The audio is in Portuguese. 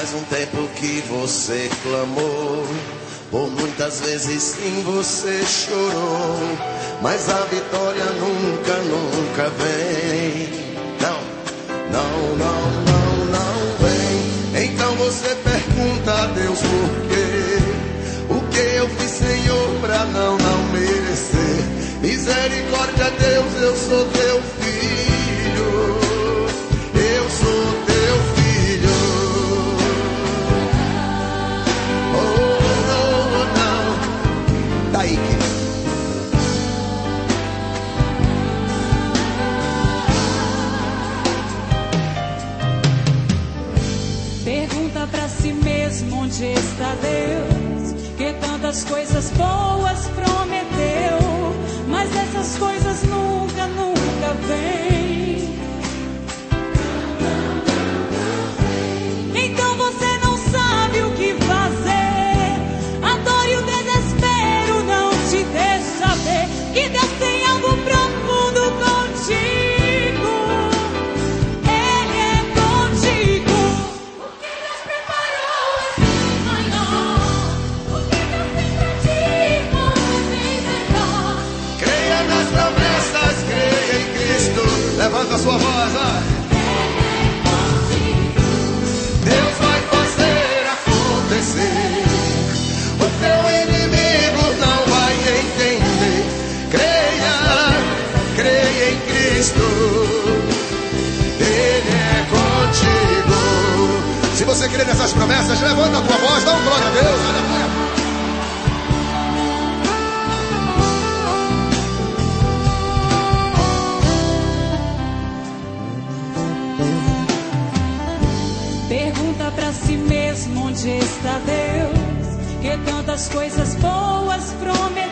Faz um tempo que você clamou, por muitas vezes sim você chorou, mas a vitória nunca, nunca vem. Não, não, não, não, não vem. Então você pergunta a Deus por quê? O que eu fiz, Senhor, pra não merecer? Misericórdia, Deus, eu sou teu filho. Eu sou teu filho. Oh, não. Daí, querido. Pergunta pra si mesmo onde está Deus, que tantas coisas boas prometeu, mas essas coisas nunca, nunca vêm. Então você não sabe o que fazer. A dor e o desespero não te deixa ver que Deus tem algo profundo contigo. Ele é contigo. O que Deus preparou esse sonho, o que Deus tem pra ti pode entregar. Creia nas promessas, creia em Cristo. Levanta a sua voz, ó. Deus vai fazer acontecer. O teu inimigo não vai entender. Creia, creia em Cristo. Ele é contigo. Se você crê nessas promessas, levanta a tua voz, dá um glória a Deus. Aleluia. Pergunta pra si mesmo onde está Deus, que tantas coisas boas prometeu.